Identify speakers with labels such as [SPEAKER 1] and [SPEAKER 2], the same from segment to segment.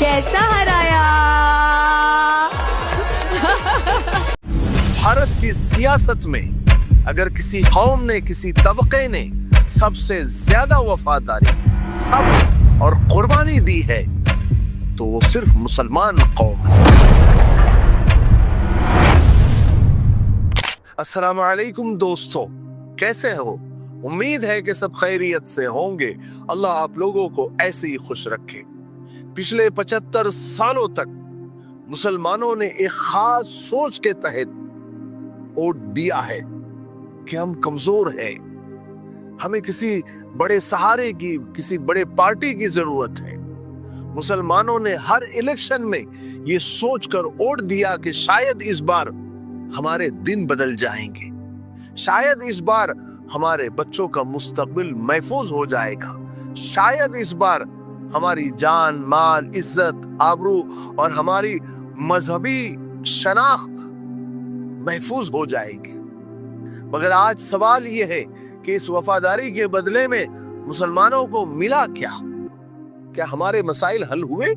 [SPEAKER 1] कैसा हराया।
[SPEAKER 2] भारत की सियासत में अगर किसी कौम ने, किसी तबके ने सबसे ज्यादा वफादारी, सब्र और कुर्बानी दी है तो वो सिर्फ मुसलमान कौम है। अस्सलाम वालेकुम दोस्तों, कैसे हो? उम्मीद है कि सब खैरियत से होंगे। अल्लाह आप लोगों को ऐसे ही खुश रखे। पिछले 75 सालों तक मुसलमानों ने एक खास सोच के तहत वोट दिया है कि हम कमजोर हैं, हमें किसी बड़े सहारे की, किसी बड़े पार्टी की जरूरत है। मुसलमानों ने हर इलेक्शन में ये सोचकर वोट दिया कि शायद इस बार हमारे दिन बदल जाएंगे, शायद इस बार हमारे बच्चों का मुस्तकबिल महफूज हो जाएगा, शायद इस बार हमारी जान, माल, इज्जत, आबरू और हमारी मजहबी शनाख्त महफूज हो जाएगी। मगर आज सवाल यह है कि इस वफादारी के बदले में मुसलमानों को मिला क्या? क्या हमारे मसाइल हल हुए?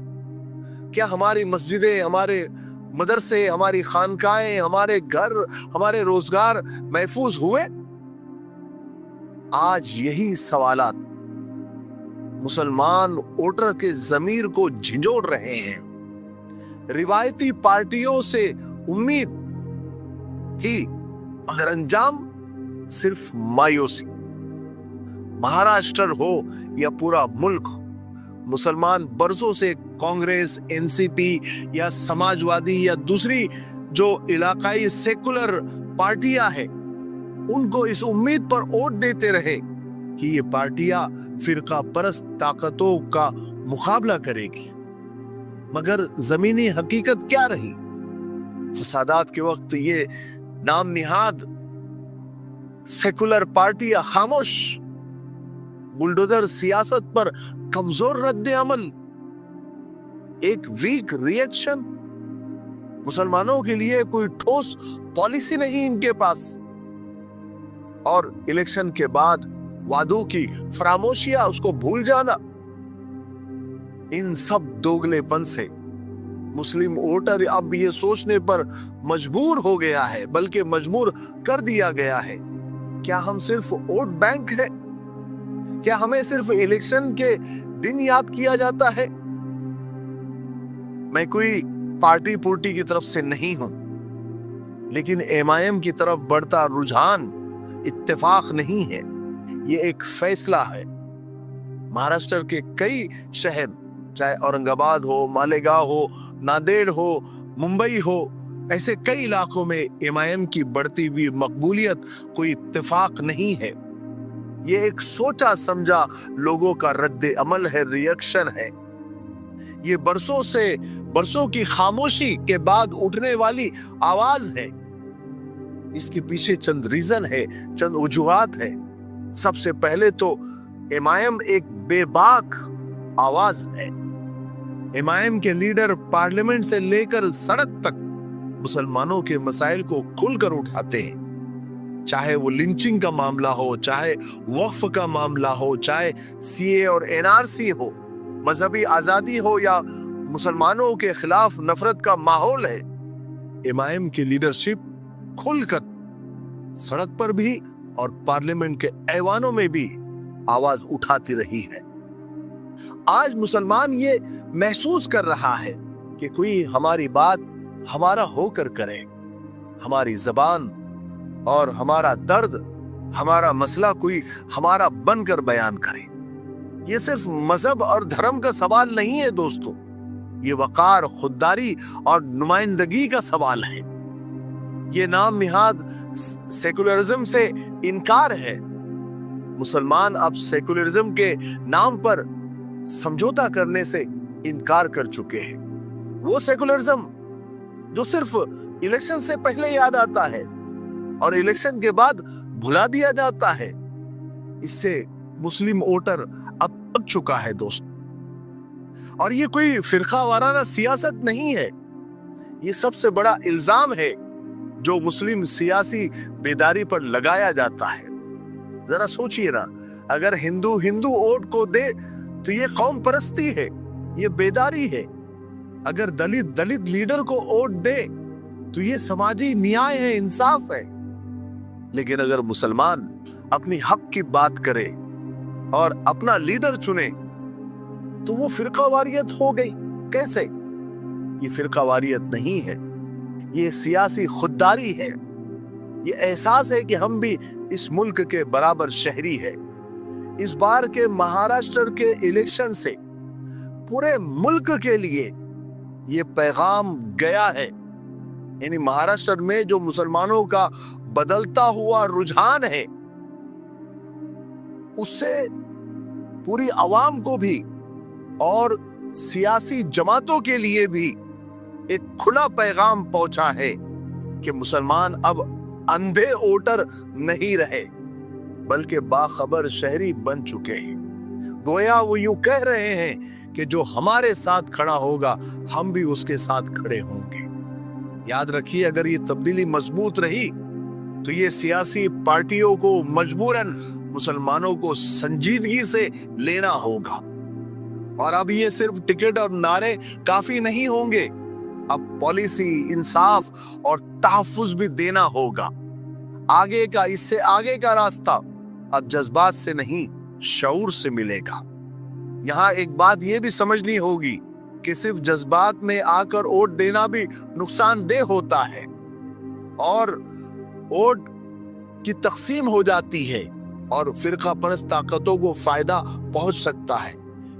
[SPEAKER 2] क्या हमारी मस्जिदें, हमारे मदरसे, हमारी खानकाएं, हमारे घर, हमारे रोजगार महफूज हुए? आज यही सवालात मुसलमान वोटर के ज़मीर को झिंझोड़ रहे हैं। रिवायती पार्टियों से उम्मीद थी मगर अंजाम सिर्फ मायूसी। महाराष्ट्र हो या पूरा मुल्क, मुसलमान बरसों से कांग्रेस, एनसीपी या समाजवादी या दूसरी जो इलाकाई सेकुलर पार्टियां हैं उनको इस उम्मीद पर वोट देते रहे कि ये पार्टियां फिरका परस्त ताकतों का मुकाबला करेगी। मगर जमीनी हकीकत क्या रही? फसादात के वक्त ये नाम निहाद सेकुलर पार्टियां खामोश, बुलडोजर सियासत पर कमजोर रद्द अमल, एक वीक रिएक्शन, मुसलमानों के लिए कोई ठोस पॉलिसी नहीं इनके पास, और इलेक्शन के बाद वादों की फरामोशियां, उसको भूल जाना। इन सब दोगलेपन से मुस्लिम वोटर अब ये सोचने पर मजबूर हो गया है, बल्कि मजबूर कर दिया गया है, क्या हम सिर्फ वोट बैंक है? क्या हमें सिर्फ इलेक्शन के दिन याद किया जाता है? मैं कोई पार्टी पुर्टी की तरफ से नहीं हूं, लेकिन एमआईएम की तरफ बढ़ता रुझान इत्तेफाक नहीं है, ये एक फैसला है। महाराष्ट्र के कई शहर, चाहे औरंगाबाद हो, मालेगांव हो, नांदेड़ हो, मुंबई हो, ऐसे कई इलाकों में एमआईएम की बढ़ती हुई मकबूलियत कोई इत्तेफाक नहीं है। ये एक सोचा समझा लोगों का रद्द अमल है, रिएक्शन है। ये बरसों की खामोशी के बाद उठने वाली आवाज है। इसके पीछे चंद रीजन है, चंद वजूहात है। सबसे पहले तो एमआईएम एक बेबाक आवाज है। एमआईएम के लीडर पार्लियामेंट से लेकर सड़क तक मुसलमानों के मसाइल को खुलकर उठाते हैं, चाहे वो लिंचिंग का मामला हो, चाहे वक्फ का मामला हो, चाहे सीए और एनआरसी हो, मजहबी आजादी हो या मुसलमानों के खिलाफ नफरत का माहौल है। एमआईएम की लीडरशिप खुलकर सड़क पर भी और पार्लियामेंट के ऐवानों में भी आवाज उठाती रही है। आज मुसलमान ये महसूस कर रहा है कि कोई हमारी बात हमारा होकर करे, हमारी जबान और हमारा दर्द, हमारा मसला कोई हमारा बनकर बयान करे। ये सिर्फ मजहब और धर्म का सवाल नहीं है दोस्तों, ये वकार, खुददारी और नुमाइंदगी का सवाल है। ये नाम निहाद सेकुलरिज्म से इनकार है। मुसलमान अब सेकुलरिज्म के नाम पर समझौता करने से इनकार कर चुके हैं। वो सेकुलरिज्म जो सिर्फ इलेक्शन से पहले याद आता है और इलेक्शन के बाद भुला दिया जाता है, इससे मुस्लिम वोटर अब थक चुका है दोस्त। और ये कोई फिरका वाराना सियासत नहीं है, ये सबसे बड़ा इल्जाम है जो मुस्लिम सियासी बेदारी पर लगाया जाता है। जरा सोचिए ना, अगर हिंदू वोट को दे तो ये कौम परस्ती है, ये बेदारी है, अगर दलित लीडर को वोट दे तो ये समाजी न्याय है, इंसाफ है। लेकिन अगर मुसलमान अपनी हक की बात करे और अपना लीडर चुने तो वो फिरकावारियत हो गई। कैसे? ये फिरकावारियत नहीं है, ये सियासी खुददारी है। ये एहसास है कि हम भी इस मुल्क के बराबर शहरी है। इस बार के महाराष्ट्र के इलेक्शन से पूरे मुल्क के लिए ये पैगाम गया है। यानी महाराष्ट्र में जो मुसलमानों का बदलता हुआ रुझान है, उससे पूरी आवाम को भी और सियासी जमातों के लिए भी एक खुला पैगाम पहुंचा है कि मुसलमान अब अंधे वोटर नहीं रहे, बल्कि बाखबर शहरी बन चुके हैं। गोया वो यूं कह रहे हैं कि जो हमारे साथ खड़ा होगा हम भी उसके साथ खड़े होंगे। याद रखिए, अगर ये तब्दीली मजबूत रही तो ये सियासी पार्टियों को मजबूरन मुसलमानों को संजीदगी से लेना होगा। और अब ये सिर्फ टिकट और नारे काफी नहीं होंगे, अब पॉलिसी, इंसाफ और तहफ्फुज भी देना होगा। आगे का, इससे आगे का रास्ता अब जज्बात से नहीं, शऊर से मिलेगा। यहाँ एक बात ये भी समझनी होगी कि सिर्फ जज्बात में आकर वोट देना भी नुकसानदेह होता है और वोट की तकसीम हो जाती है और फिरका परस्त ताकतों को फायदा पहुंच सकता है।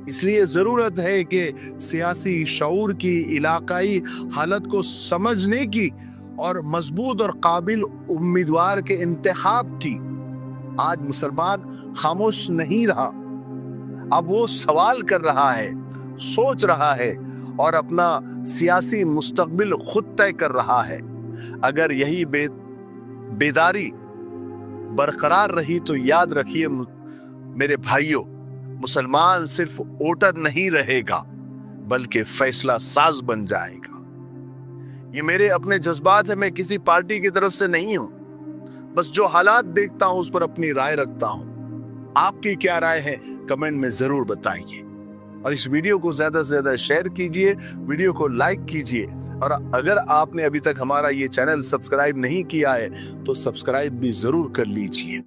[SPEAKER 2] इसलिए जरूरत है कि सियासी शऊर की, इलाकाई हालत को समझने की और मजबूत और काबिल उम्मीदवार के इंतखाब की। आज मुसलमान खामोश नहीं रहा, अब वो सवाल कर रहा है, सोच रहा है और अपना सियासी मुस्तकबिल खुद तय कर रहा है। अगर यही बेदारी बरकरार रही तो याद रखिए मेरे भाइयों, मुसलमान सिर्फ वोटर नहीं रहेगा बल्कि फैसला साज बन जाएगा। ये मेरे अपने जज्बात है, मैं किसी पार्टी की तरफ से नहीं हूं, बस जो हालात देखता हूं उस पर अपनी राय रखता हूं। आपकी क्या राय है कमेंट में जरूर बताइए और इस वीडियो को ज्यादा से ज्यादा शेयर कीजिए, वीडियो को लाइक कीजिए और अगर आपने अभी तक हमारा ये चैनल सब्सक्राइब नहीं किया है तो सब्सक्राइब भी जरूर कर लीजिए।